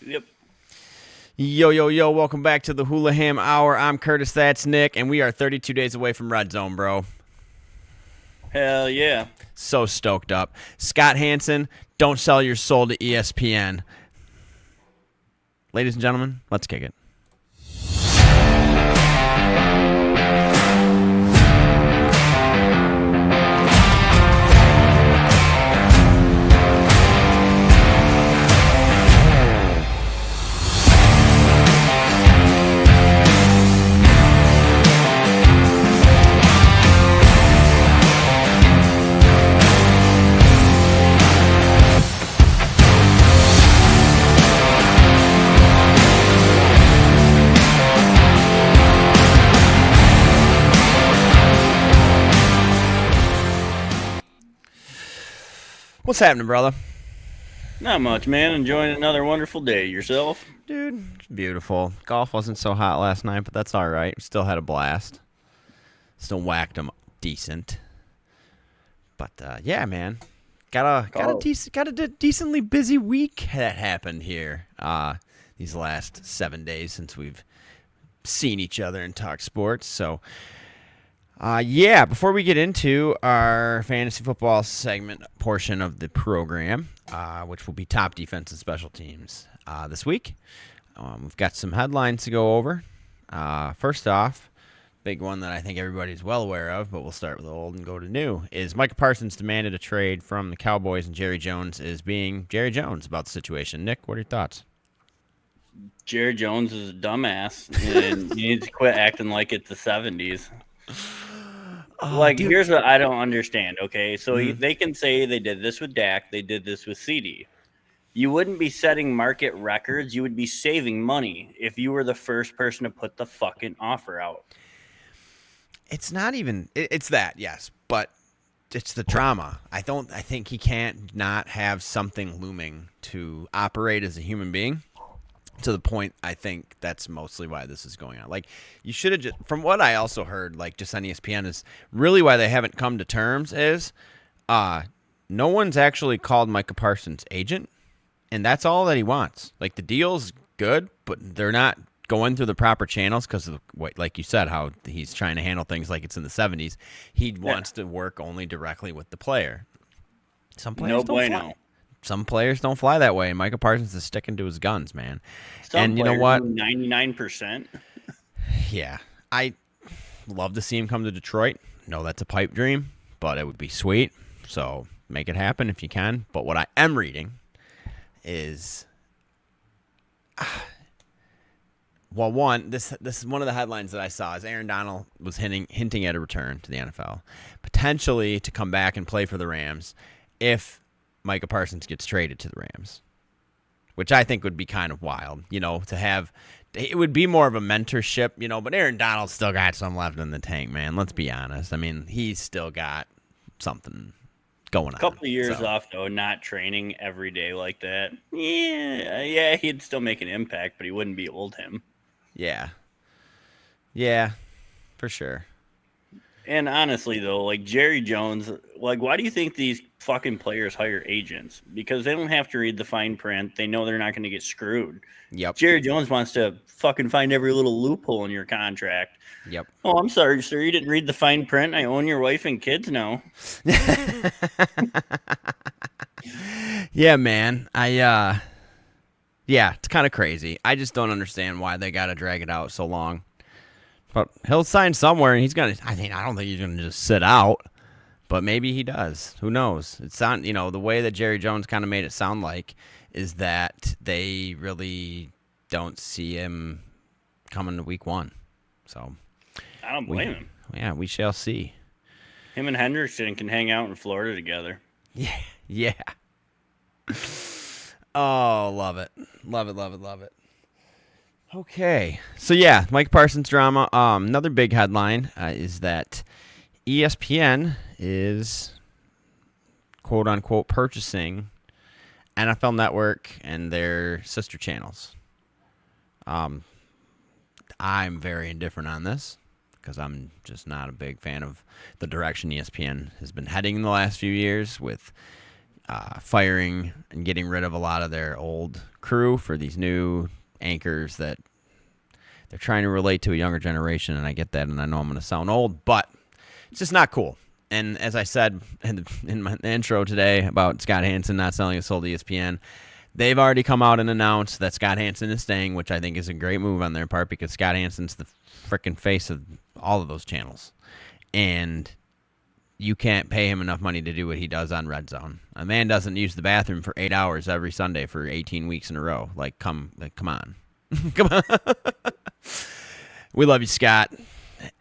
Yep. Yo, yo, yo, welcome back to the Hulaham Hour. I'm Kurtis, that's Nick, and we are 32 days away from Red Zone, bro. Hell yeah. So stoked up. Scott Hansen, don't sell your soul to ESPN. Ladies and gentlemen, let's kick it. What's happening, brother? Not much, man. Enjoying another wonderful day. Yourself? Dude, it's beautiful. Golf wasn't so hot last night, but that's all right. Still had a blast. Still whacked them decent. But yeah, man, got a decently busy week that happened here. These last 7 days since we've seen each other and talked sports. So. Yeah, before we get into our fantasy football segment portion of the program, which will be top defense and special teams this week, we've got some headlines to go over. First off, big one that I think everybody's well aware of, but we'll start with old and go to new, is Micah Parsons demanded a trade from the Cowboys, and Jerry Jones is being Jerry Jones about the situation. Nick, what are your thoughts? Jerry Jones is a dumbass, and he needs to quit acting like it's the 70s. Here's what I don't understand, okay? So they can say they did this with Dak, they did this with CD. You wouldn't be setting market records. You would be saving money if you were the first person to put the fucking offer out. It's not even – it's that, yes, but it's the drama. I think he can't not have something looming to operate as a human being. To the point, I think that's mostly why this is going on. Like, you should have just, from what I also heard, like, just on ESPN, is really why they haven't come to terms is no one's actually called Micah Parsons' agent, and that's all that he wants. Like, the deal's good, but they're not going through the proper channels because of, like you said, how he's trying to handle things like it's in the 70s. He wants to work only directly with the player. Some players Some players don't fly that way, and Micah Parsons is sticking to his guns, man. And you know what? 99%. Yeah. I love to see him come to Detroit. No, that's a pipe dream, but it would be sweet. So make it happen if you can. But what I am reading is, well, one, this is one of the headlines that I saw is Aaron Donald was hinting at a return to the NFL, potentially to come back and play for the Rams if Micah Parsons gets traded to the Rams, which I think would be kind of wild, to have. It would be more of a mentorship, but Aaron Donald's still got some left in the tank, man. Let's be honest. I mean, he's still got something going on. A couple of years off, though, not training every day like that. Yeah, he'd still make an impact, but he wouldn't be old him. Yeah, for sure. And honestly, though, like Jerry Jones, like, why do you think these fucking players hire agents? Because they don't have to read the fine print. They know they're not going to get screwed. Yep. Jerry Jones wants to fucking find every little loophole in your contract. Yep. Oh, I'm sorry, sir. You didn't read the fine print. I own your wife and kids now. Yeah, man. It's kind of crazy. I just don't understand why they got to drag it out so long. But he'll sign somewhere, and I don't think he's gonna just sit out. But maybe he does. Who knows? The way that Jerry Jones kind of made it sound like is that they really don't see him coming to week 1. So I don't blame him. Yeah, we shall see. Him and Hendrickson can hang out in Florida together. Yeah. Oh, love it. Love it. Okay. So, yeah, Mike Parsons drama. Another big headline is that ESPN is, quote-unquote, purchasing NFL Network and their sister channels. I'm very indifferent on this because I'm just not a big fan of the direction ESPN has been heading in the last few years with firing and getting rid of a lot of their old crew for these new anchors that they're trying to relate to a younger generation, and I get that, and I know I'm going to sound old, but it's just not cool. And as I said in my intro today about Scott Hansen not selling his soul to ESPN, they've already come out and announced that Scott Hansen is staying, which I think is a great move on their part because Scott Hansen's the freaking face of all of those channels. And you can't pay him enough money to do what he does on Red Zone. A man doesn't use the bathroom for 8 hours every Sunday for 18 weeks in a row. Come on. Come on. We love you, Scott.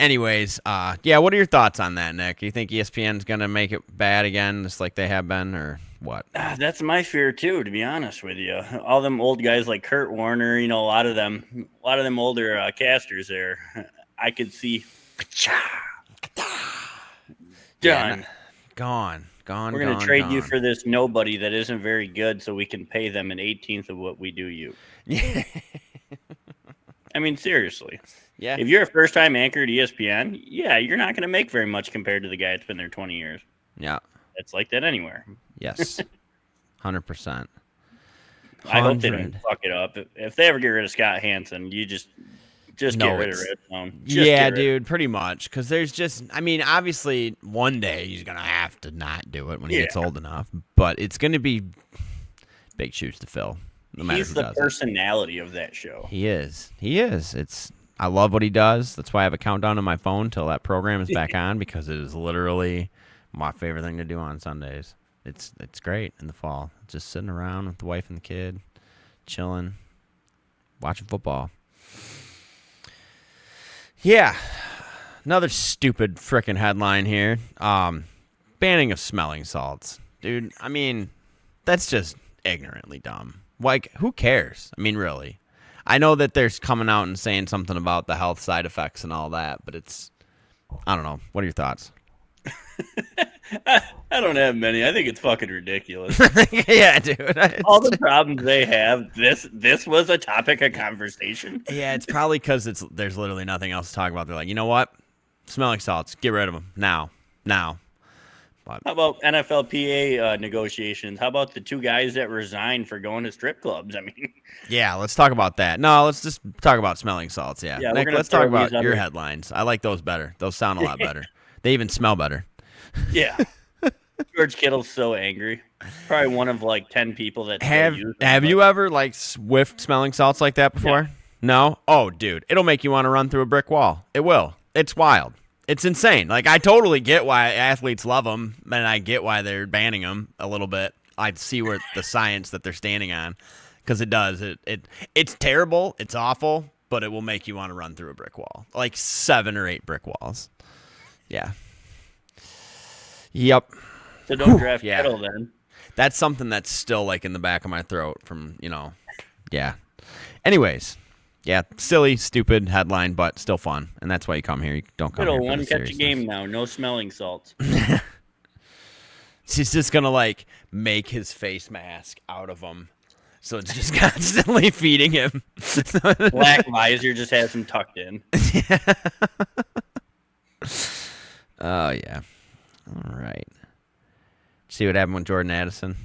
Anyways, what are your thoughts on that, Nick? You think ESPN's going to make it bad again, just like they have been, or what? That's my fear too, to be honest with you. All them old guys like Kurt Warner, a lot of them older casters there, I could see done. Gone. We're going to trade you for this nobody that isn't very good so we can pay them an 18th of what we do you. Yeah. I mean, seriously. Yeah. If you're a first-time anchor at ESPN, you're not going to make very much compared to the guy that's been there 20 years. Yeah. It's like that anywhere. Yes. 100%. I hope they don't fuck it up. If they ever get rid of Scott Hansen, you just get rid of Red Zone. Dude, pretty much. Because there's obviously one day he's going to have to not do it when he gets old enough. But it's going to be big shoes to fill. No matter He's the personality of that show. He is. I love what he does. That's why I have a countdown on my phone till that program is back on because it is literally my favorite thing to do on Sundays. It's great in the fall. Just sitting around with the wife and the kid, chilling, watching football. Yeah. Another stupid frickin' headline here. Banning of smelling salts. Dude, I mean, that's just ignorantly dumb. Like, who cares? I mean, really. I know that they're coming out and saying something about the health side effects and all that, but I don't know. What are your thoughts? I don't have many. I think it's fucking ridiculous. Yeah, dude. All the problems they have, this was a topic of conversation. Yeah, it's probably because there's literally nothing else to talk about. They're like, you know what? Smelling salts. Get rid of them. Now. But how about NFLPA negotiations? How about the two guys that resigned for going to strip clubs? I mean, yeah, let's talk about that. No, let's just talk about smelling salts. Yeah, Nick, let's talk about your headlines. I like those better. Those sound a lot better. They even smell better. Yeah. George Kittle's so angry. Probably one of like 10 people that have you ever like whiffed smelling salts like that before? No? Oh, dude, it'll make you want to run through a brick wall. It will. It's wild. It's insane. Like, I totally get why athletes love them, and I get why they're banning them a little bit. I see where the science that they're standing on, because it does. It's terrible. It's awful, but it will make you want to run through a brick wall. Like 7 or 8 brick walls. Yeah. Yep. So don't draft Kittle then. That's something that's still like in the back of my throat from, yeah. Anyways. Yeah, silly, stupid headline, but still fun, and that's why you come here. You don't come here for one the catch a game now, no smelling salts. She's just gonna like make his face mask out of him, so it's just constantly feeding him. Black visor just has him tucked in. Oh yeah. All right. See what happened with Jordan Addison?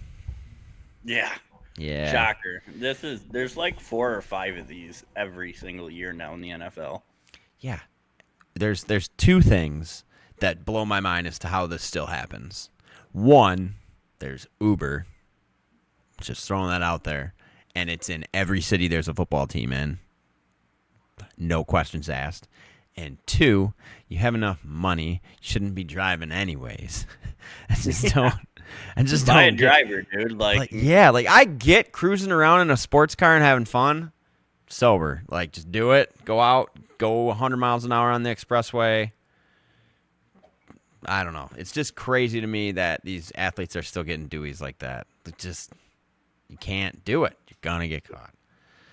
Yeah. Yeah. Shocker. There's like 4 or 5 of these every single year now in the NFL. Yeah. There's 2 things that blow my mind as to how this still happens. One, there's Uber. Just throwing that out there. And it's in every city there's a football team in. No questions asked. And 2, you have enough money, you shouldn't be driving anyways. I just don't buy a driver, dude. Like I get cruising around in a sports car and having fun. Sober. Like, just do it. Go out. Go 100 miles an hour on the expressway. I don't know. It's just crazy to me that these athletes are still getting deweys like that. You can't do it. You're going to get caught.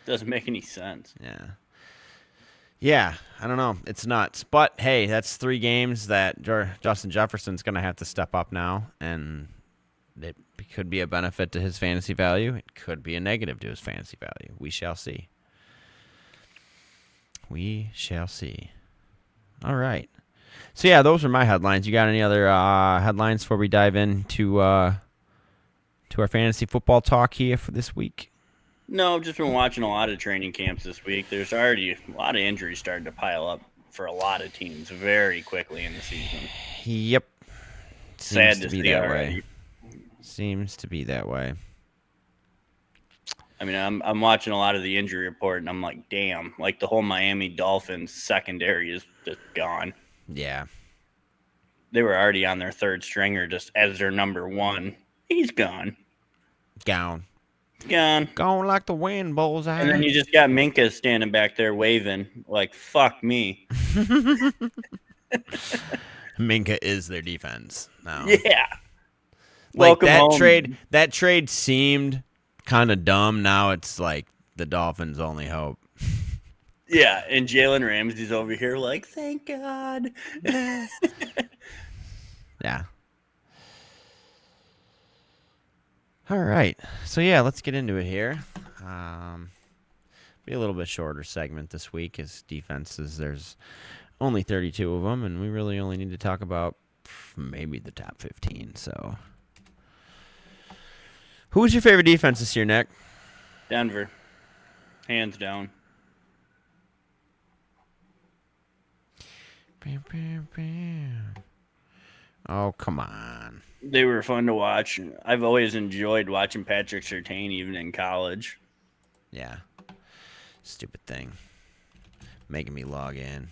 Doesn't make any sense. Yeah. Yeah, I don't know. It's nuts. But, hey, that's 3 games that Justin Jefferson's going to have to step up now, and it could be a benefit to his fantasy value. It could be a negative to his fantasy value. We shall see. We shall see. All right. So, yeah, those are my headlines. You got any other headlines before we dive into to our fantasy football talk here for this week? No, I've just been watching a lot of training camps this week. There's already a lot of injuries starting to pile up for a lot of teams very quickly in the season. Yep. Sad Seems to to be see that already. way. Seems to be that way. I mean, I'm watching a lot of the injury report, and I'm like, damn, like the whole Miami Dolphins secondary is just gone. Yeah. They were already on their third stringer just as their number one. He's gone. Gone. Gone. Gone like the wind, bullseye. And then you just got Minka standing back there waving like, fuck me. Minka is their defense now. Yeah. Like Welcome home. That trade seemed kind of dumb. Now it's like the Dolphins' only hope. Yeah, and Jalen Ramsey's over here like, thank God. Yeah. All right. So, yeah, let's get into it here. Be a little bit shorter segment this week as defenses. There's only 32 of them, and we really only need to talk about maybe the top 15. So, who was your favorite defense this year, Nick? Denver. Hands down. Bam, bam, bam. Oh, come on. They were fun to watch. I've always enjoyed watching Patrick Surtain even in college. Yeah. Stupid thing. Making me log in.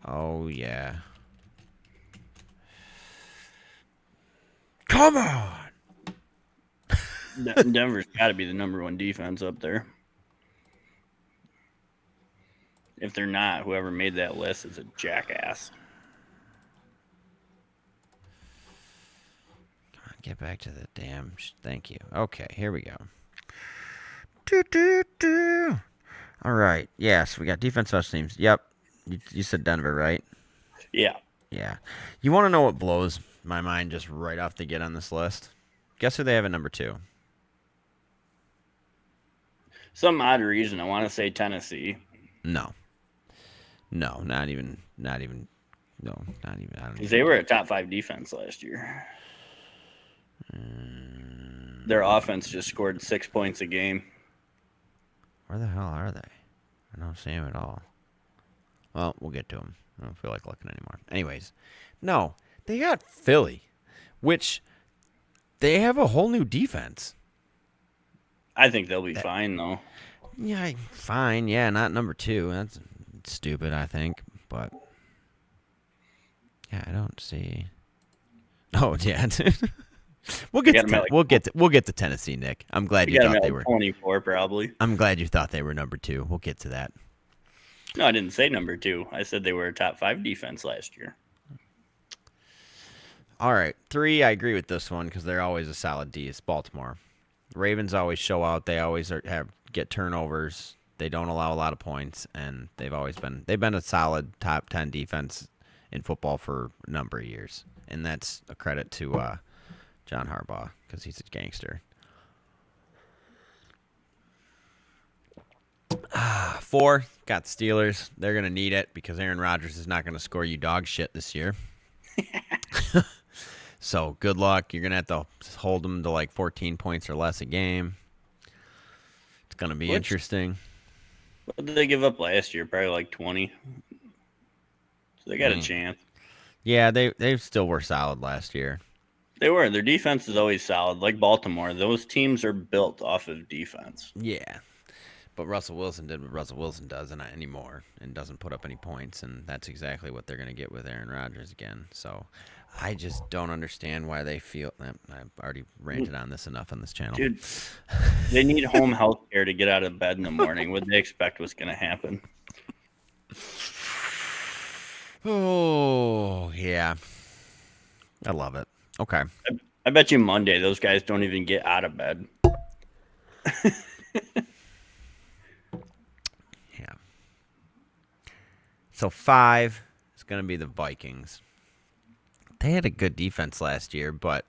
Oh, yeah. Come on! Denver's got to be the number one defense up there. If they're not, whoever made that list is a jackass. Come on, get back to the damn... Thank you. Okay, here we go. All right. Yes, we got defense special teams. Yep. You said Denver, right? Yeah. Yeah. You want to know what blows my mind just right off the get on this list? Guess who they have at number 2? Some odd reason I want to say Tennessee. No. No, not even. No, not even. I don't. They were a top 5 defense last year. Their offense just scored 6 points a game. Where the hell are they? I don't see them at all. Well, we'll get to them. I don't feel like looking anymore. Anyways, no, they got Philly, which they have a whole new defense. I think they'll be fine, though. Yeah, fine. Yeah, not number 2. That's stupid, I think. But yeah, I don't see. Oh yeah, we'll get to Tennessee, Nick. I'm glad you thought they were 24, probably. I'm glad you thought they were number 2. We'll get to that. No, I didn't say number 2. I said they were a top 5 defense last year. All right, 3. I agree with this one because they're always a solid D. It's Baltimore. Ravens always show out. They always get turnovers. They don't allow a lot of points, and they've been a solid top 10 defense in football for a number of years, and that's a credit to John Harbaugh because he's a gangster. 4, got the Steelers. They're gonna need it because Aaron Rodgers is not gonna score you dog shit this year. So good luck. You're going to have to hold them to like 14 points or less a game. It's going to be interesting. What did they give up last year? Probably like 20. So they got a chance. Yeah, they still were solid last year. They were. Their defense is always solid. Like Baltimore, those teams are built off of defense. Yeah. But Russell Wilson did what Russell Wilson doesn't anymore and doesn't put up any points, and that's exactly what they're going to get with Aaron Rodgers again. So I just don't understand why they feel that. I've already ranted on this enough on this channel. Dude, they need home health care to get out of bed in the morning. What they expect was going to happen? Oh, yeah. I love it. Okay. I bet you Monday those guys don't even get out of bed. Yeah. So 5 is going to be the Vikings. They had a good defense last year, but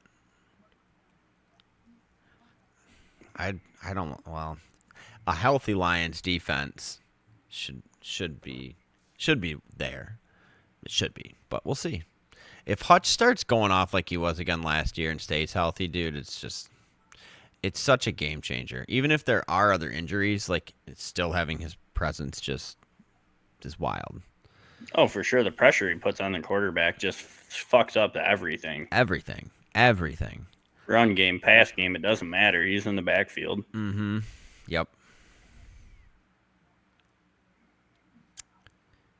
I don't. Well, a healthy Lions defense should be there. It should be, but we'll see. if Hutch starts going off like he was again last year and stays healthy, dude, it's such a game changer. Even if there are other injuries, like still having his presence just is wild. Oh, for sure. The pressure he puts on the quarterback just fucks up everything. Everything. Run game, pass game, it doesn't matter. He's in the backfield. Mm-hmm. Yep.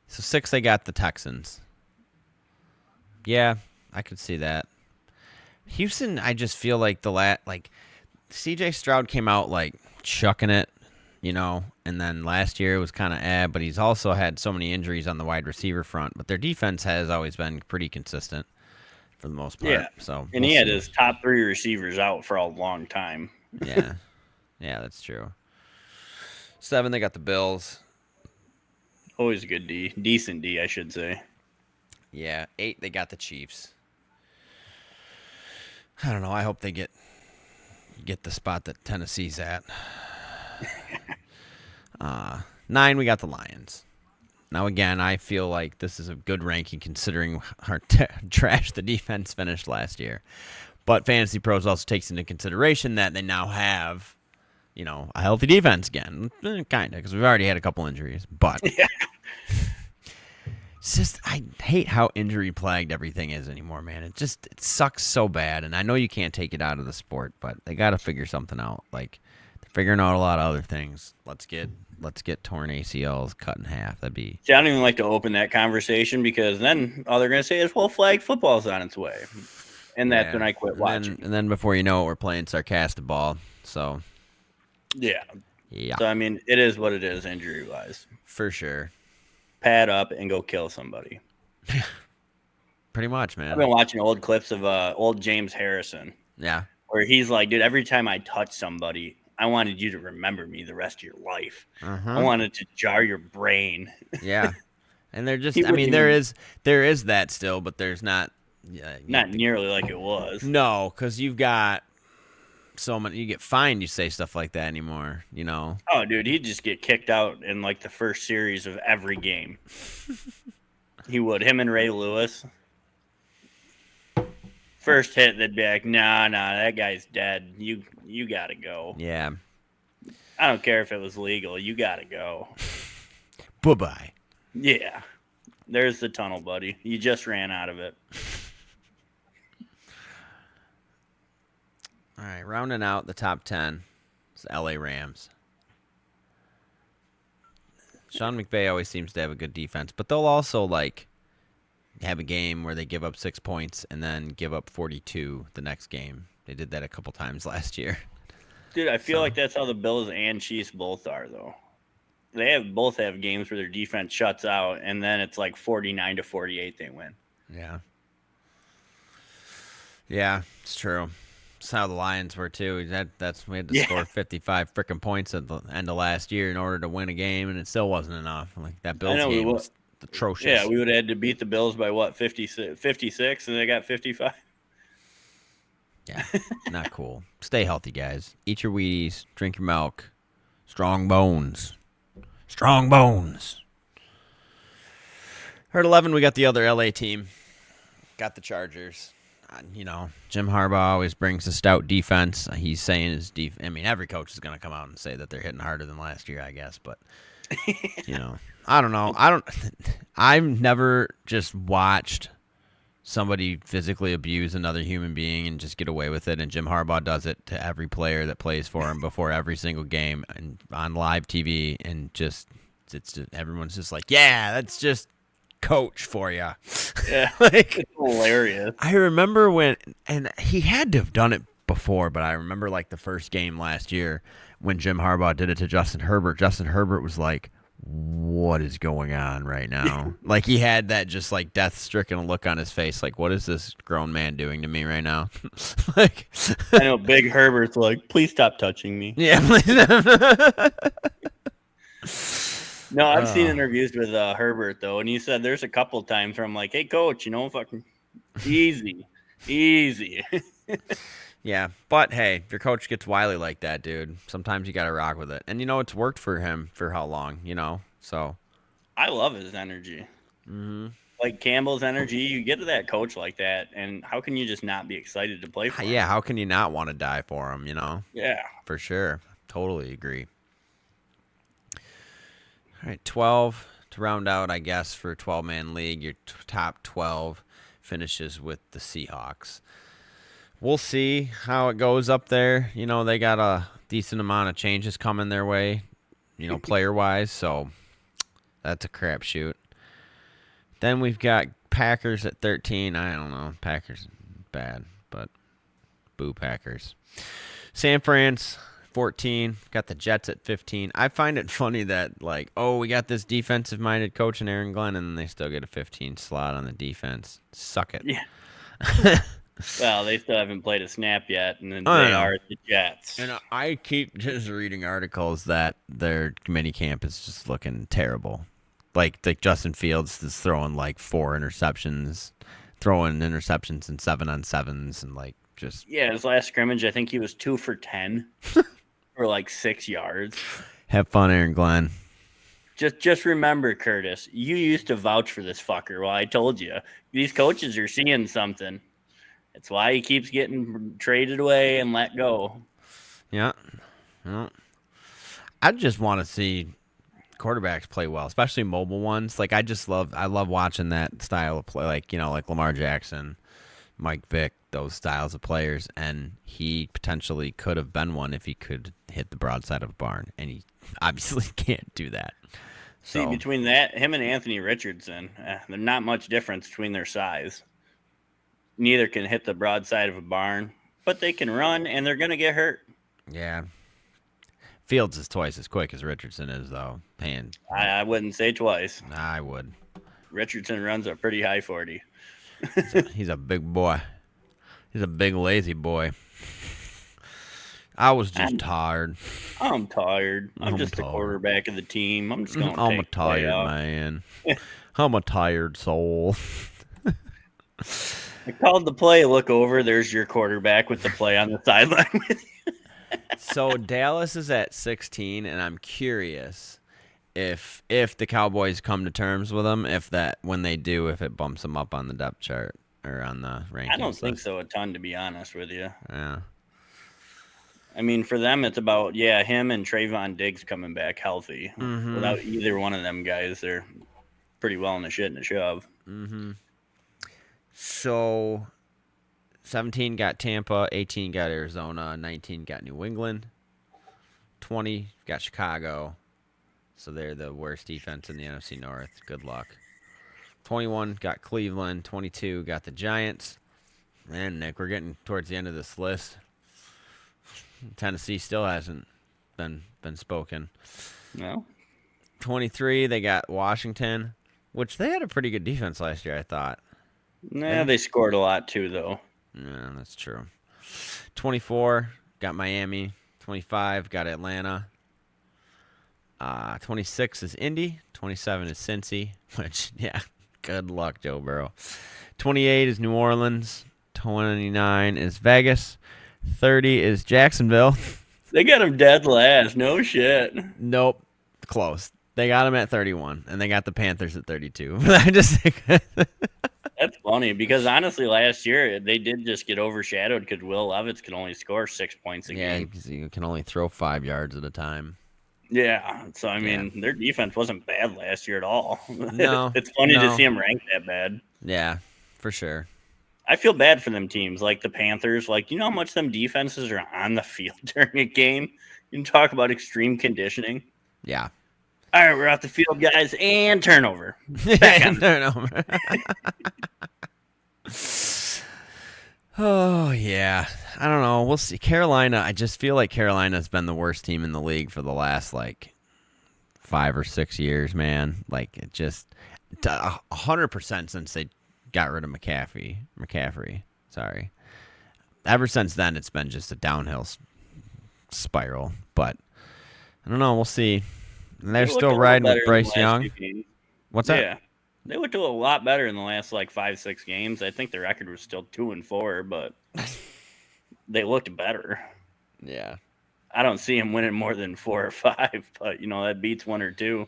So 6, they got the Texans. Yeah, I could see that. Houston, I just feel like C.J. Stroud came out like chucking it, and then last year it was kind of but he's also had so many injuries on the wide receiver front. But their defense has always been pretty consistent for the most part. Yeah. So and he had his top 3 receivers out for a long time. Yeah. Yeah, that's true. 7, they got the Bills. Always a good D. Decent D, I should say. Yeah. 8, they got the Chiefs. I don't know. I hope they get the spot that Tennessee's at. 9, we got the Lions. Now, again, I feel like this is a good ranking considering how trash the defense finished last year. But Fantasy Pros also takes into consideration that they now have, a healthy defense again. Kind of, because we've already had a couple injuries. But it's just, I hate how injury-plagued everything is anymore, man. It sucks so bad. And I know you can't take it out of the sport, but they got to figure something out. Like, they're figuring out a lot of other things. Let's get torn ACLs cut in half. That'd be. See, I don't even like to open that conversation because then all they're going to say is, well, flag football's on its way. And that's when I quit watching. And then before you know it, we're playing sarcastic ball. So. Yeah. So, I mean, it is what it is injury-wise. For sure. Pad up and go kill somebody. Pretty much, man. I've been watching old clips of old James Harrison. Yeah. Where he's like, dude, every time I touch somebody, I wanted you to remember me the rest of your life. I wanted to jar your brain. Yeah. And they're just, there is that still, but there's not. Not nearly like it was. No, because you've got so many, you get fined, you say stuff like that anymore, Oh, dude, he'd just get kicked out in like the first series of every game. He would. Him and Ray Lewis. First hit, they'd be like, nah, that guy's dead. You got to go. Yeah. I don't care if it was legal. You got to go. Bye-bye. Yeah. There's the tunnel, buddy. You just ran out of it. All right, rounding out the top 10, it's the LA Rams. Sean McVay always seems to have a good defense, but they'll also have a game where they give up 6 points and then give up 42 the next game. They did that a couple times last year. Dude, I feel like that's how the Bills and Chiefs both are, though. They both have games where their defense shuts out, and then it's like 49-48 they win. Yeah. Yeah, it's true. That's how the Lions were too. We had to score 55 freaking points at the end of last year in order to win a game, and it still wasn't enough. Like that Bills game was atrocious. Yeah, we would have had to beat the Bills by what, 56, and they got 55. Yeah, not cool. Stay healthy, guys. Eat your Wheaties, drink your milk. Strong bones. Strong bones. At 11, we got the other LA team. Got the Chargers. Jim Harbaugh always brings a stout defense. He's saying his every coach is going to come out and say that they're hitting harder than last year, I guess. But, I don't know. I've never just watched somebody physically abuse another human being and just get away with it. And Jim Harbaugh does it to every player that plays for him before every single game and on live TV. And everyone's just like, yeah, that's just coach for you. Yeah, it's hilarious. I remember and he had to have done it before, but I remember the first game last year when Jim Harbaugh did it to Justin Herbert. Justin Herbert was like, what is going on right now? He had that just death-stricken look on his face. What is this grown man doing to me right now? I know Big Herbert's like, please stop touching me. Yeah. No, I've seen interviews with Herbert, though, and he said there's a couple times where I'm like, hey, coach, fucking easy. Yeah, but hey, if your coach gets wily like that, dude, sometimes you got to rock with it. And, it's worked for him for how long, so. I love his energy. Mm-hmm. like Campbell's energy. You get to that coach like that, and how can you just not be excited to play for him? Yeah, how can you not want to die for him, Yeah. For sure. Totally agree. All right, 12 to round out, I guess, for a 12-man league. Your top 12 finishes with the Seahawks. We'll see how it goes up there. They got a decent amount of changes coming their way, player-wise, so that's a crapshoot. Then we've got Packers at 13. I don't know. Packers bad, but boo Packers. San Fran's 14. Got the Jets at 15. I find it funny that, we got this defensive-minded coach in Aaron Glenn, and then they still get a 15 slot on the defense. Suck it. Yeah. Well, they still haven't played a snap yet, and then they are the Jets. And I keep just reading articles that their mini camp is just looking terrible. Like Justin Fields is throwing 4 interceptions, throwing interceptions in 7-on-7s, and just. Yeah, his last scrimmage, I think he was 2 for 10 for 6 yards. Have fun, Aaron Glenn. Just remember, Kurtis, you used to vouch for this fucker. Well, I told you. These coaches are seeing something. It's why he keeps getting traded away and let go. Yeah. I just want to see quarterbacks play well, especially mobile ones. I love watching that style of play, like Lamar Jackson, Mike Vick, those styles of players, and he potentially could have been one if he could hit the broadside of a barn, and he obviously can't do that. See, between that, him and Anthony Richardson, there's not much difference between their size. Neither can hit the broadside of a barn, but they can run, and they're going to get hurt. Yeah. Fields is twice as quick as Richardson is, though. I wouldn't say twice. I would. Richardson runs a pretty high 40. He's a big boy. He's a big, lazy boy. I was just tired. I'm tired. I'm just the quarterback of the team. I'm just going to I'm a tired man. I'm a tired soul. I called the play. Look over. There's your quarterback with the play on the sideline with you. So Dallas is at 16, and I'm curious if the Cowboys come to terms with them, when they do, if it bumps them up on the depth chart or on the rankings. I don't think so a ton, to be honest with you. Yeah. I mean, for them, it's about, him and Trayvon Diggs coming back healthy. Mm-hmm. Without either one of them guys, they're pretty well in the shit and the shove. Mm-hmm. So 17 got Tampa, 18 got Arizona, 19 got New England, 20 got Chicago. So they're the worst defense in the NFC North. Good luck. 21 got Cleveland, 22 got the Giants. Man, Nick, we're getting towards the end of this list. Tennessee still hasn't been spoken. No. 23 they got Washington, which they had a pretty good defense last year, I thought. Nah, they scored a lot too, though. Yeah, that's true. 24 got Miami. 25 got Atlanta. 26 is Indy. 27 is Cincy, which, good luck, Joe Burrow. 28 is New Orleans. 29 is Vegas. 30 is Jacksonville. They got him dead last. No shit. Nope. Close. They got him at 31, and they got the Panthers at 32. I just think that's funny because honestly, last year they did just get overshadowed because Will Levis could only score 6 points a game. Yeah, because you can only throw 5 yards at a time. Yeah, so I mean, their defense wasn't bad last year at all. No, it's funny to see them ranked that bad. Yeah, for sure. I feel bad for them teams like the Panthers. You know how much them defenses are on the field during a game? You can talk about extreme conditioning. Yeah. All right, we're off the field, guys, and turnover. Back on. Turnover. Oh, yeah. I don't know. We'll see. Carolina, I just feel like Carolina's been the worst team in the league for the last, 5 or 6 years, man. It just 100% since they got rid of McCaffrey. Sorry. Ever since then, it's been just a downhill spiral. But I don't know. We'll see. And they're still riding with Bryce Young. What's that? Yeah. They looked a lot better in the last 5-6 games. I think their record was still 2-4, but they looked better. Yeah. I don't see them winning more than 4 or 5, but that beats 1 or 2.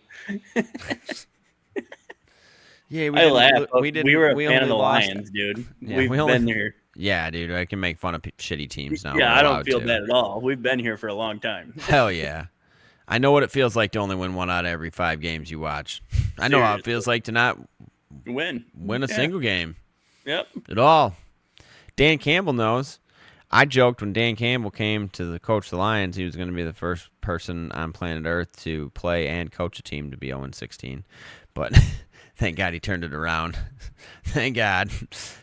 Yeah, I laugh. We were a We fan of only the lost. Lions, dude. Yeah, We've been here. Yeah, dude, I can make fun of shitty teams now. Yeah, We're I don't allowed feel to. bad at all. We've been here for a long time. Hell yeah. I know what it feels like to only win one out of every 5 games you watch. I know how it feels like to not win a single game. Yep. At all. Dan Campbell knows. I joked when Dan Campbell came to the coach of the Lions, he was going to be the first person on planet Earth to play and coach a team to be 0-16. But thank God he turned it around. Thank God.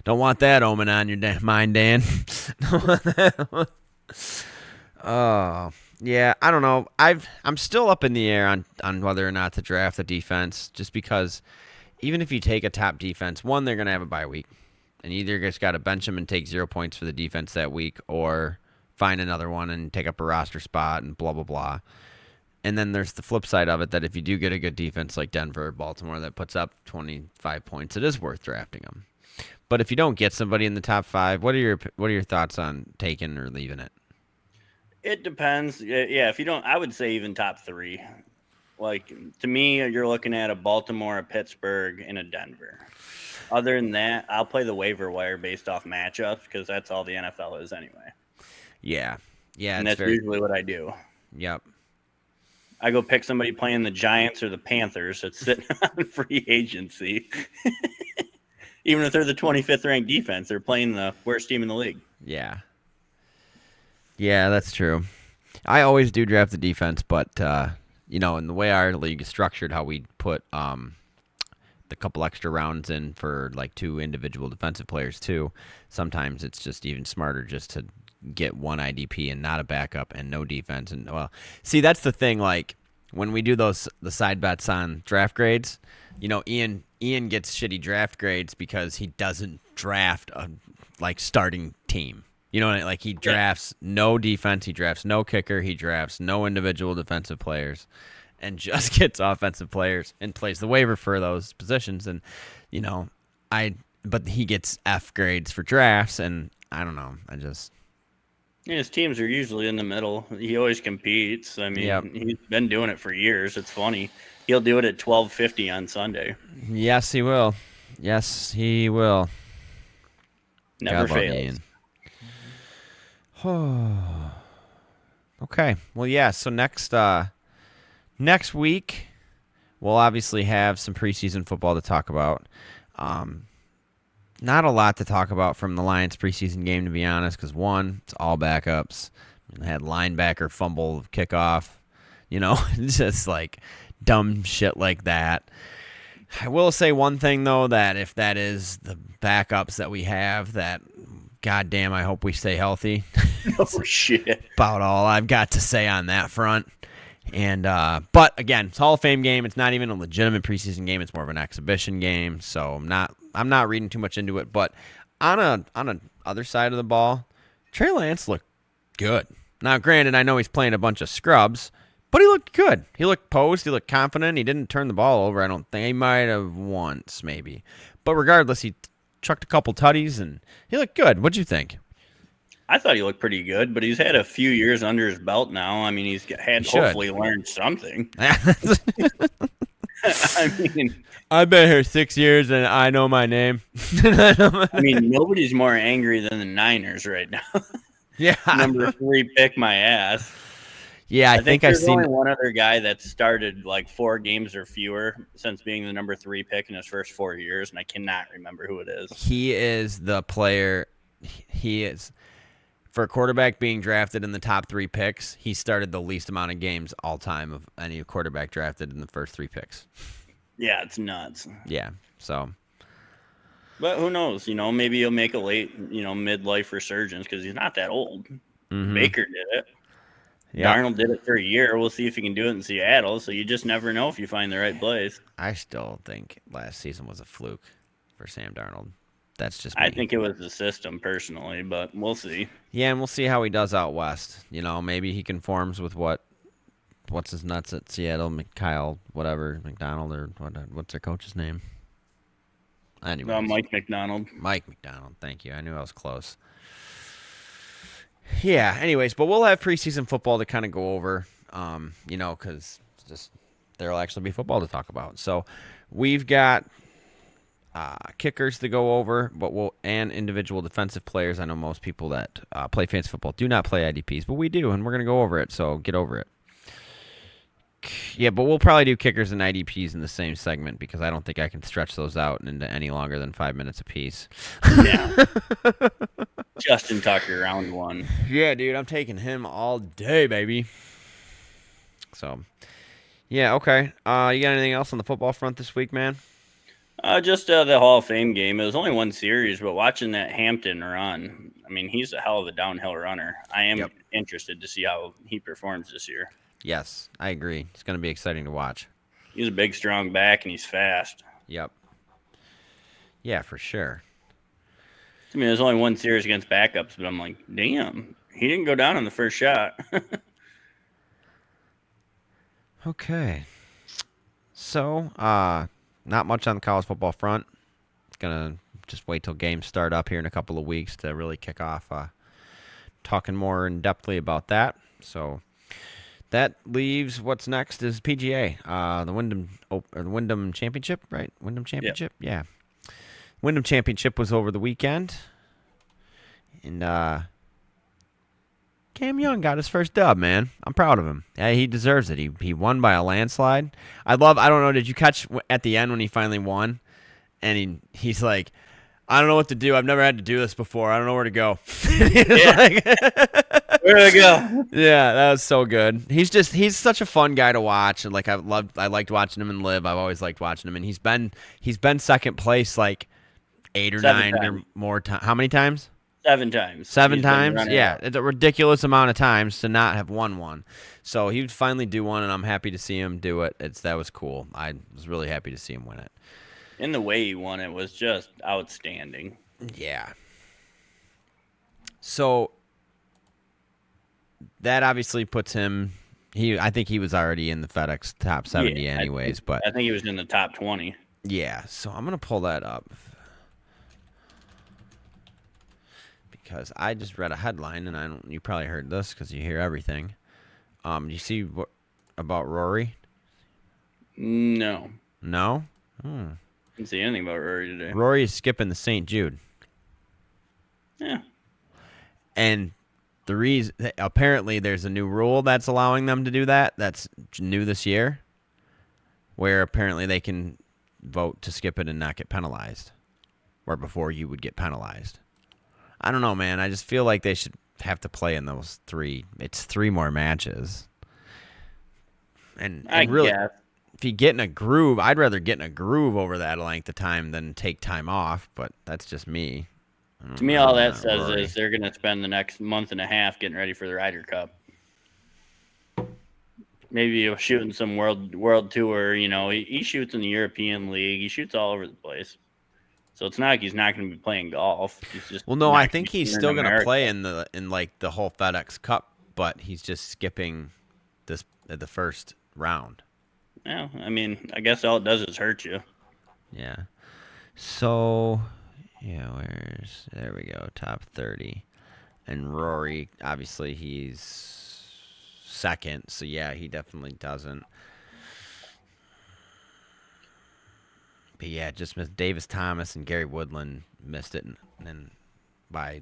Don't want that omen on your mind, Dan. Oh, yeah, I don't know. I'm still up in the air on whether or not to draft a defense, just because even if you take a top defense, one, they're going to have a bye week. And either you just got to bench them and take 0 points for the defense that week, or find another one and take up a roster spot and blah, blah, blah. And then there's the flip side of it, that if you do get a good defense like Denver or Baltimore that puts up 25 points, it is worth drafting them. But if you don't get somebody in the top 5, what are your thoughts on taking or leaving it? It depends. Yeah, if you don't, I would say even top 3. Like, to me, you're looking at a Baltimore, a Pittsburgh, and a Denver. Other than that, I'll play the waiver wire based off matchups, because that's all the NFL is anyway. Yeah. Yeah, and that's usually what I do. Yep. I go pick somebody playing the Giants or the Panthers that's sitting on free agency. Even if they're the 25th ranked defense, they're playing the worst team in the league. Yeah. Yeah, that's true. I always do draft the defense, but in the way our league is structured, how we put the couple extra rounds in for like 2 individual defensive players too, sometimes it's just even smarter just to get one IDP and not a backup and no defense. And well, see, that's the thing. Like when we do the side bets on draft grades, Ian gets shitty draft grades because he doesn't draft a starting team. Like he drafts no defense, he drafts no kicker, he drafts no individual defensive players, and just gets offensive players and plays the waiver for those positions. And but he gets F grades for drafts, and I don't know. His teams are usually in the middle. He always competes. I mean, He's been doing it for years. It's funny. He'll do it at 12:50 on Sunday. Yes, he will. Yes, he will. Never fails. Okay. Well, yeah. So next week we'll obviously have some preseason football to talk about. Not a lot to talk about from the Lions preseason game, to be honest, because one, it's all backups. They had linebacker fumble kickoff, just like dumb shit like that. I will say one thing, though, that if that is the backups that we have, that goddamn, I hope we stay healthy. Oh, shit. About all I've got to say on that front. And but again, it's a Hall of Fame game. It's not even a legitimate preseason game. It's more of an exhibition game. So I'm not reading too much into it. But on a other side of the ball, Trey Lance looked good. Now, granted, I know he's playing a bunch of scrubs, but he looked good. He looked posed. He looked confident. He didn't turn the ball over. I don't think he might have once, maybe. But regardless, he chucked a couple tutties and he looked good. What'd you think? I thought he looked pretty good, but he's had a few years under his belt now. I mean, he's hopefully learned something. I mean, I've been here 6 years and I know my name. I mean, nobody's more angry than the Niners right now. Yeah. Number 3 pick my ass. Yeah, I think I've seen only one other guy that started like 4 games or fewer since being the number 3 pick in his first 4 years, and I cannot remember who it is. He is the player. He is. For a quarterback being drafted in the top 3 picks, he started the least amount of games all time of any quarterback drafted in the first 3 picks. Yeah, it's nuts. Yeah, so. But who knows? Maybe he'll make a late, midlife resurgence because he's not that old. Mm-hmm. Baker did it. Yep. Darnold did it for a year. We'll see if he can do it in Seattle. So you just never know if you find the right place. I still think last season was a fluke for Sam Darnold. That's just me. I think it was the system personally, but we'll see. Yeah, and we'll see how he does out west. Maybe he conforms with what's his nuts at Seattle, McKyle, whatever, McDonald or what's their coach's name? Anyway, Mike McDonald. Mike McDonald. Thank you. I knew I was close. Yeah. Anyways, but we'll have preseason football to kind of go over. Because there'll actually be football to talk about. So we've got kickers to go over, and individual defensive players. I know most people that play fantasy football do not play IDPs, but we do, and we're going to go over it, so get over it. Yeah, but we'll probably do kickers and IDPs in the same segment because I don't think I can stretch those out into any longer than 5 minutes apiece. Yeah. Justin Tucker, round 1. Yeah, dude, I'm taking him all day, baby. So, yeah, okay. You got anything else on the football front this week, man? Just the Hall of Fame game. It was only one series, but watching that Hampton run, I mean, he's a hell of a downhill runner. I am interested to see how he performs this year. Yes, I agree. It's going to be exciting to watch. He's a big, strong back, and he's fast. Yep. Yeah, for sure. I mean, there's only one series against backups, but I'm like, damn, he didn't go down on the first shot. Okay. So, not much on the college football front. Gonna just wait till games start up here in a couple of weeks to really kick off talking more in depthly about that. So that leaves what's next is PGA, the Wyndham Championship, right? Wyndham Championship, yeah. Wyndham Championship was over the weekend, and Cam Young got his first dub, man. I'm proud of him. Yeah, he deserves it. He won by a landslide. I don't know, did you catch at the end when he finally won? And he's like, I don't know what to do. I've never had to do this before. I don't know where to go. Where do I go? Yeah, that was so good. He's such a fun guy to watch, and I liked watching him in LIV. I've always liked watching him, and he's been second place like 8 or 9 or more times. How many times? 7 times. 7 times? Yeah, it's a ridiculous amount of times to not have won one. So he would finally do one, and I'm happy to see him do it. That was cool. I was really happy to see him win it. And the way he won it was just outstanding. Yeah. So that obviously puts him. I think he was already in the FedEx top 70 anyways, but I think he was in the top 20. Yeah, so I'm gonna pull that up because I just read a headline, and you probably heard this because you hear everything. You see what about Rory? No. No? Didn't see anything about Rory today. Rory is skipping the St. Jude. Yeah. And the reason, apparently there's a new rule that's allowing them to do that. That's new this year, where apparently they can vote to skip it and not get penalized, where before you would get penalized. I don't know, man. I just feel like they should have to play in those 3. It's 3 more matches. And really, guess. If you get in a groove, I'd rather get in a groove over that length of time than take time off, but that's just me. To me, all that says is they're going to spend the next month and a half getting ready for the Ryder Cup. Maybe shooting some world tour. You know, he shoots in the European League. He shoots all over the place. So it's not like he's not going to be playing golf. He's just I think he's still going to play in the whole FedEx Cup, but he's just skipping the first round. Yeah, I mean, I guess all it does is hurt you. Yeah. So, yeah, there we go, top 30. And Rory, obviously, he's second, so yeah, he definitely doesn't. But yeah, just missed Davis Thomas and Gary Woodland missed it, and by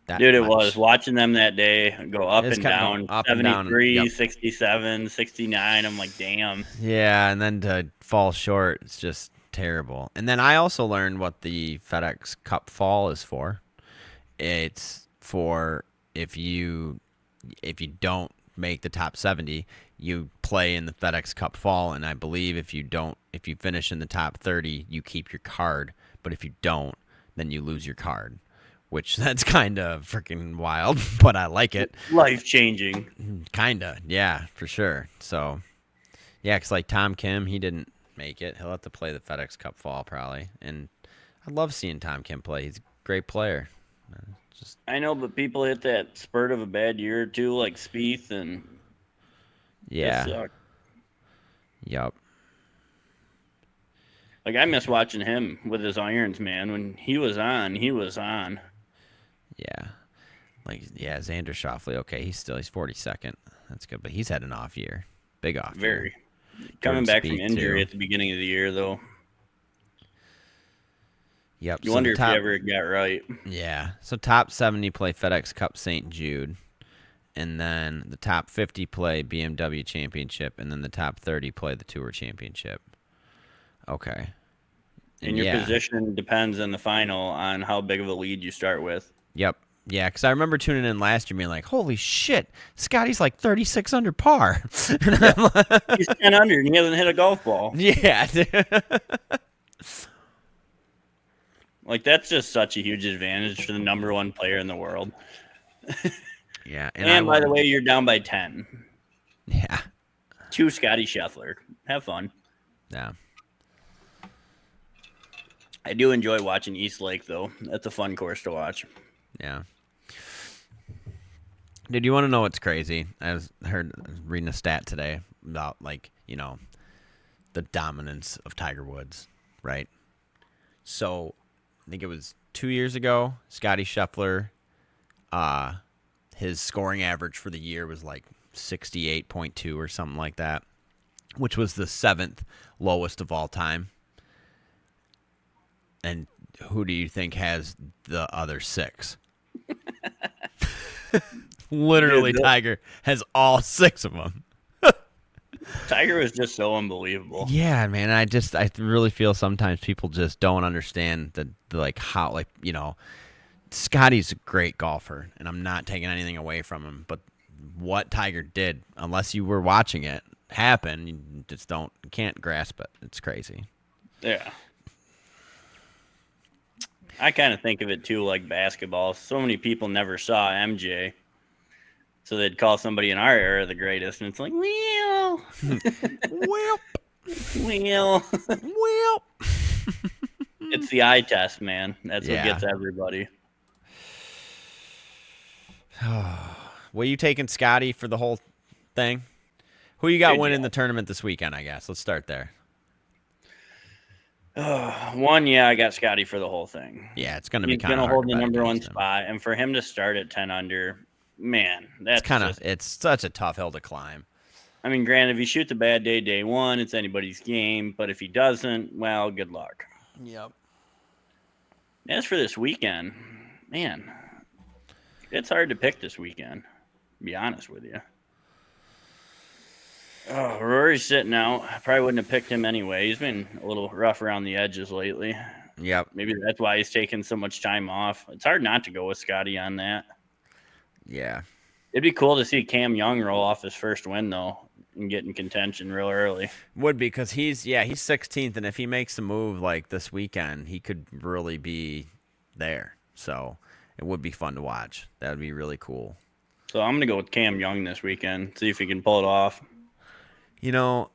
that Dude, it much. was watching them that day go up and down, up 73, and down. 67, 69. I'm like, damn. Yeah, and then to fall short, it's just terrible. And then I also learned what the FedEx Cup Fall is for. It's for if you don't make the top 70, you play in the FedEx Cup Fall, and I believe if you finish in the top 30, you keep your card, but if you don't, then you lose your card, which that's kind of freaking wild, but I like it. Life-changing. Kind of, yeah, for sure. So, yeah, because like Tom Kim, he didn't make it. He'll have to play the FedEx Cup Fall probably, and I love seeing Tom Kim play. He's a great player. I know, but people hit that spurt of a bad year or two, like Spieth, and yeah, yep. Like I miss watching him with his irons, man. When he was on, he was on. Yeah, Xander Schauffele. Okay, he's 42nd. That's good, but he's had an off year, big off. Very year. coming back from Spieth injury too. at the beginning of the year, though. Yep. You wonder if you ever get right. Yeah. So top 70 play FedEx Cup St. Jude. And then the top 50 play BMW Championship. And then the top 30 play the Tour Championship. Okay. And your position depends in the final on how big of a lead you start with. Yep. Yeah, because I remember tuning in last year being like, holy shit, Scotty's like 36 under par. He's 10 under and he hasn't hit a golf ball. Yeah. Like, that's just such a huge advantage for the number one player in the world. Yeah. And by the way, you're down by 10. Yeah. To Scotty Scheffler. Have fun. Yeah. I do enjoy watching East Lake, though. That's a fun course to watch. Yeah. Dude, you want to know what's crazy? I was reading a stat today about, like, you know, the dominance of Tiger Woods, right? So, I think it was 2 years ago, Scotty Scheffler, his scoring average for the year was like 68.2 or something like that, which was the 7th lowest of all time. And who do you think has the other 6? Literally, Tiger has all 6 of them. Tiger was just so unbelievable. Yeah, man. I really feel sometimes people just don't understand how, like, you know, Scotty's a great golfer, and I'm not taking anything away from him. But what Tiger did, unless you were watching it happen, you just can't grasp it. It's crazy. Yeah. I kind of think of it, too, like basketball. So many people never saw MJ. So they'd call somebody in our era the greatest, and it's like, well. Well. It's the eye test, man. That's what gets everybody. Were you taking Scotty for the whole thing? Who you got winning the tournament this weekend, I guess? Let's start there. I got Scotty for the whole thing. Yeah, it's going to be kind of hard. He's going to hold the number one spot, and for him to start at 10 under, man, it's such a tough hill to climb. I mean, granted, if he shoots a bad day one, it's anybody's game, but if he doesn't, well, good luck. Yep. As for this weekend, man, it's hard to pick this weekend, to be honest with you. Oh, Rory's sitting out. I probably wouldn't have picked him anyway. He's been a little rough around the edges lately. Yep. Maybe that's why he's taking so much time off. It's hard not to go with Scotty on that. Yeah. It'd be cool to see Cam Young roll off his first win, though, and get in contention real early. Would be, because he's 16th, and if he makes a move like this weekend, he could really be there. So it would be fun to watch. That would be really cool. So I'm going to go with Cam Young this weekend, see if he can pull it off. You know,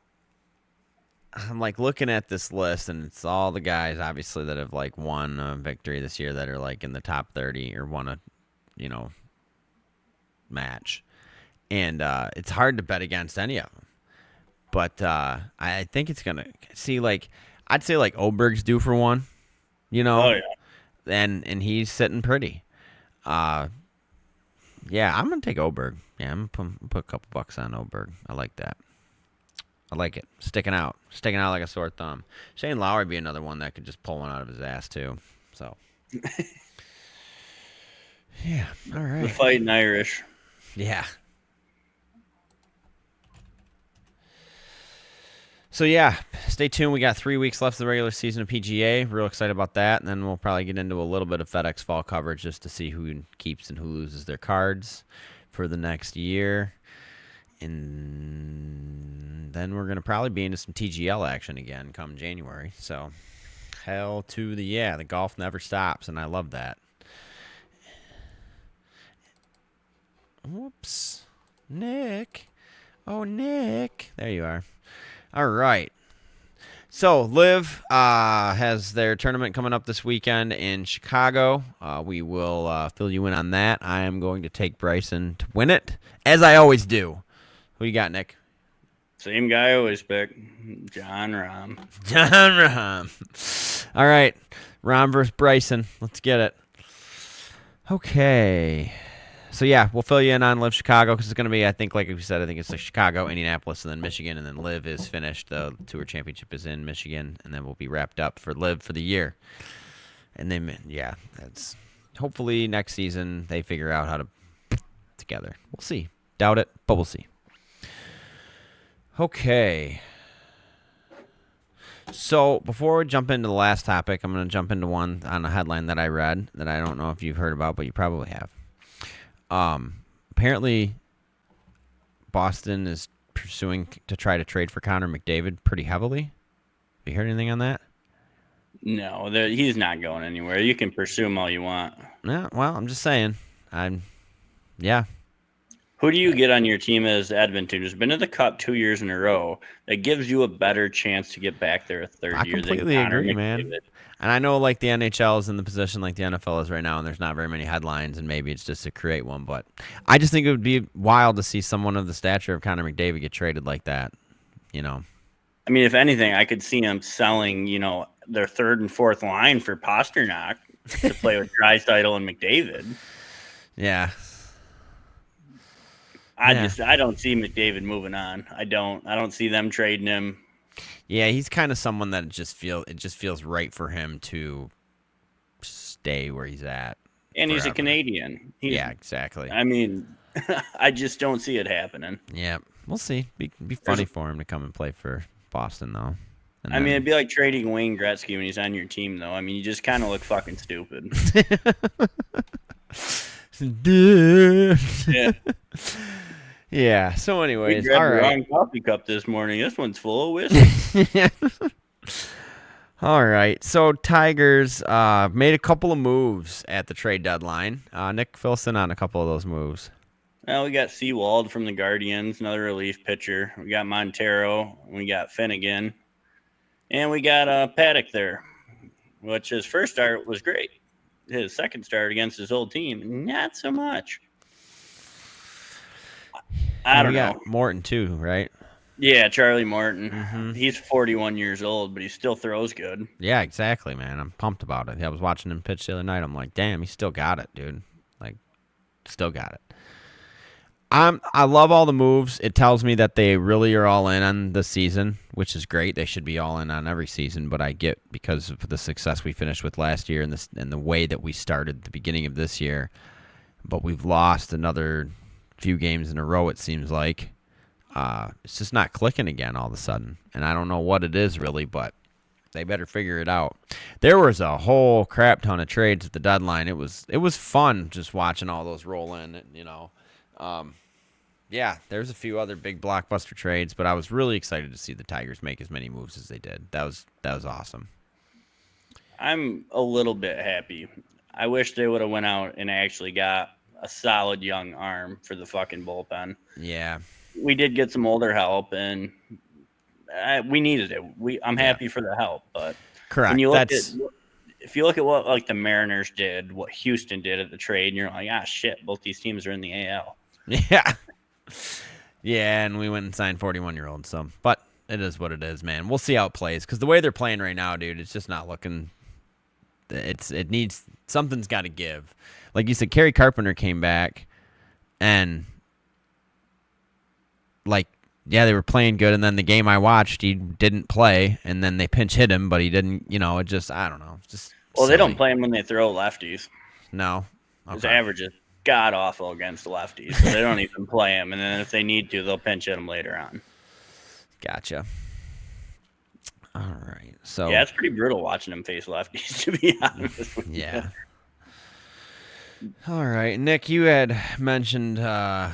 I'm like looking at this list, and it's all the guys, obviously, that have like won a victory this year that are like in the top 30 or won a, you know, match. And it's hard to bet against any of them. But I think it's going to see, like, I'd say like Oberg's due for one, you know. Oh, yeah. And he's sitting pretty. Yeah, I'm going to take Oberg. Yeah, I'm going to put a couple bucks on Oberg. I like that. I like it. Sticking out like a sore thumb. Shane Lowry would be another one that could just pull one out of his ass, too. So, yeah, all right. The Fighting Irish. Yeah. So, yeah, stay tuned. We got 3 weeks left of the regular season of PGA. Real excited about that. And then we'll probably get into a little bit of FedEx fall coverage just to see who keeps and who loses their cards for the next year. And then we're going to probably be into some TGL action again come January. So, hell to the golf never stops, and I love that. Whoops. Nick. Oh, Nick. There you are. All right. So, LIV has their tournament coming up this weekend in Chicago. We will fill you in on that. I am going to take Bryson to win it, as I always do. Who you got, Nick? Same guy I always pick, John Rahm. John Rahm. All right. Rahm versus Bryson. Let's get it. Okay. So, yeah, we'll fill you in on LIV Chicago because it's going to be, I think, like we said, I think it's like Chicago, Indianapolis, and then Michigan, and then LIV is finished. The Tour Championship is in Michigan, and then we'll be wrapped up for LIV for the year. And that's hopefully next season they figure out how to together. We'll see. Doubt it, but we'll see. Okay. So before we jump into the last topic, I'm going to jump into one on a headline that I read that I don't know if you've heard about, but you probably have. Apparently, Boston is pursuing to try to trade for Connor McDavid pretty heavily. Have you heard anything on that? No, he's not going anywhere. You can pursue him all you want. Yeah, well, I'm just saying. Yeah. Who do you get on your team as Edmonton, who's been to the Cup 2 years in a row, that gives you a better chance to get back there a third year than completely Connor agree, McDavid? man. And I know, like, the NHL is in the position like the NFL is right now, and there's not very many headlines, and maybe it's just to create one. But I just think it would be wild to see someone of the stature of Connor McDavid get traded like that, you know. I mean, if anything, I could see them selling, their third and fourth line for Pasternak to play with Draisaitl and McDavid. Yeah. I don't see McDavid moving on. I don't see them trading him. Yeah, he's kind of someone that it just feels right for him to stay where he's at. And forever. He's a Canadian. Yeah, exactly. I mean, I just don't see it happening. Yeah, we'll see. Be funny for him to come and play for Boston, though. I mean, it'd be like trading Wayne Gretzky when he's on your team, though. I mean, you just kind of look fucking stupid. Yeah. Yeah. So, anyways, we grabbed all the right. wrong coffee cup this morning. This one's full of whiskey. All right. So, Tigers made a couple of moves at the trade deadline. Nick, fill us in on a couple of those moves. Well, we got Seawald from the Guardians, another relief pitcher. We got Montero. We got Finnegan. And we got Paddock there, which his first start was great. His second start against his old team, not so much. I don't know. Got Morton, too, right? Yeah, Charlie Morton. Mm-hmm. He's 41 years old, but he still throws good. Yeah, exactly, man. I'm pumped about it. I was watching him pitch the other night. I'm like, damn, he still got it, dude. Like, still got it. I love all the moves. It tells me that they really are all in on the season, which is great. They should be all in on every season, but I get because of the success we finished with last year and the way that we started the beginning of this year, but we've lost another few games in a row, it seems like. It's just not clicking again all of a sudden, and I don't know what it is really, but they better figure it out. There was a whole crap ton of trades at the deadline. It was fun just watching all those roll in, Yeah, there's a few other big blockbuster trades, but I was really excited to see the Tigers make as many moves as they did. That was awesome. I'm a little bit happy. I wish they would have went out and actually got a solid young arm for the fucking bullpen. Yeah. We did get some older help, and we needed it. I'm happy for the help, but correct. When you look if you look at what like the Mariners did, what Houston did at the trade, and you're like, shit, both these teams are in the AL. Yeah. Yeah, and we went and signed 41-year-olds. So, but it is what it is, man. We'll see how it plays because the way they're playing right now, dude, it's just not looking. It needs something's got to give. Like you said, Kerry Carpenter came back, and they were playing good. And then the game I watched, he didn't play, and then they pinch hit him, but he didn't. It just I don't know. It's just silly. They don't play him when they throw lefties. No, okay. His average is god awful against lefties, so they don't even play him. And then if they need to, they'll pinch hit him later on. Gotcha. All right. So yeah, it's pretty brutal watching him face lefties, to be honest with you. Yeah. All right, Nick, you had mentioned about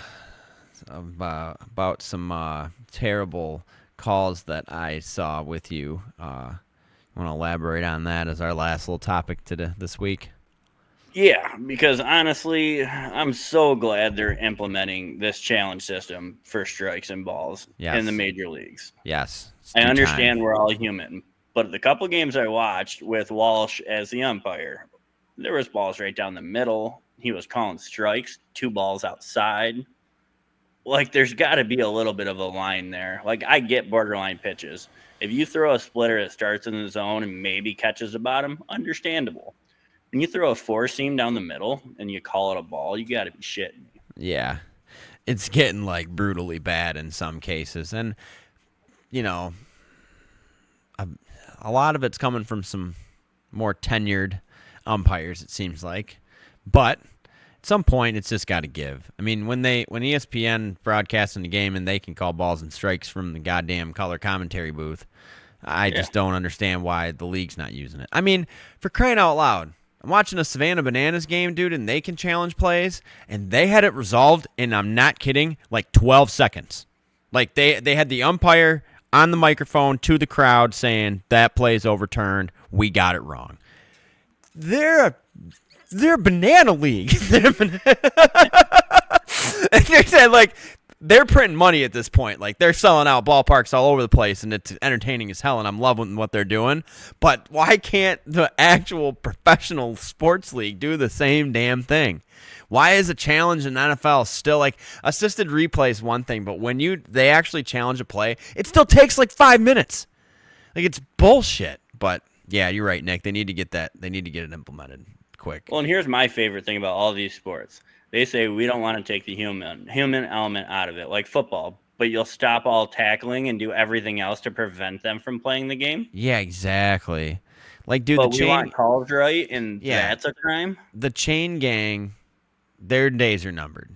some terrible calls that I saw with you. Want to elaborate on that as our last little topic this week? Yeah, because honestly, I'm so glad they're implementing this challenge system for strikes and balls in the major leagues. Yes. I understand we're all human, but the couple games I watched with Walsh as the umpire, there was balls right down the middle. He was calling strikes, 2 balls outside. Like, there's got to be a little bit of a line there. Like, I get borderline pitches. If you throw a splitter that starts in the zone and maybe catches the bottom, understandable. When you throw a 4-seam down the middle and you call it a ball, you got to be shitting me. Yeah. It's getting, brutally bad in some cases. And, a lot of it's coming from some more tenured umpires, it seems like. But at some point, it's just got to give. I mean, when ESPN broadcasting the game and they can call balls and strikes from the goddamn color commentary booth, I just don't understand why the league's not using it. I mean, for crying out loud, I'm watching a Savannah Bananas game, dude, and they can challenge plays, and they had it resolved, and I'm not kidding, like 12 seconds. Like, they had the umpire on the microphone to the crowd saying, that play's overturned, we got it wrong. They're a banana league. And they said, like, they're printing money at this point. Like, they're selling out ballparks all over the place, and it's entertaining as hell, and I'm loving what they're doing. But why can't the actual professional sports league do the same damn thing? Why is a challenge in NFL still, like, assisted replay is one thing, but when they actually challenge a play, it still takes like 5 minutes. Like, it's bullshit. But yeah, you're right, Nick. They need to get that. They need to get it implemented quick. Well, and here's my favorite thing about all these sports. They say we don't want to take the human element out of it, like football, but you'll stop all tackling and do everything else to prevent them from playing the game. Yeah, exactly. Like, dude, but we want calls right, and that's a crime. The chain gang, their days are numbered.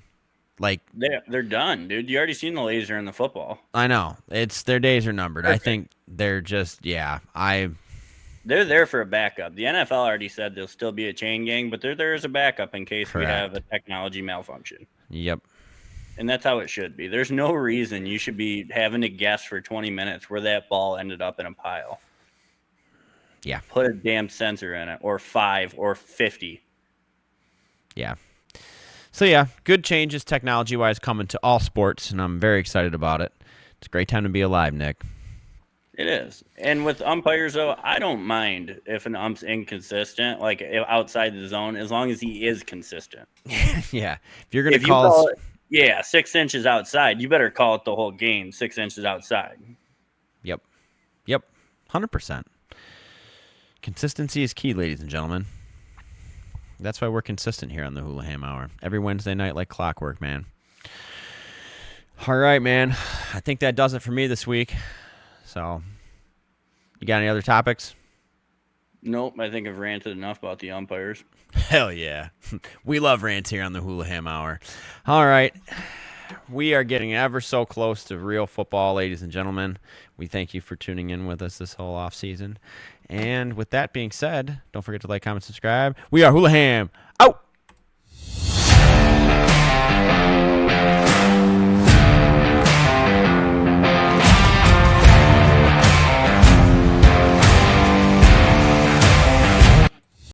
Like, they're done, dude. You already seen the laser in the football. I know. Their days are numbered. Perfect. I think they're just They're there for a backup. The NFL already said there'll still be a chain gang, but they're there as a backup in case we have a technology malfunction. Yep. And that's how it should be. There's no reason you should be having to guess for 20 minutes where that ball ended up in a pile. Yeah. Put a damn sensor in it, or 5 or 50. Yeah. So, yeah, good changes technology-wise coming to all sports, and I'm very excited about it. It's a great time to be alive, Nick. It is. And with umpires, though, I don't mind if an ump's inconsistent, like outside the zone, as long as he is consistent. Yeah. If you're going to call it, 6 inches outside, you better call it the whole game 6 inches outside. Yep. 100%. Consistency is key, ladies and gentlemen. That's why we're consistent here on the Hulaham Hour. Every Wednesday night like clockwork, man. All right, man. I think that does it for me this week. So, you got any other topics? Nope, I think I've ranted enough about the umpires. Hell yeah. We love rants here on the Hulaham Hour. All right. We are getting ever so close to real football, ladies and gentlemen. We thank you for tuning in with us this whole offseason. And with that being said, don't forget to like, comment, subscribe. We are Hulaham out.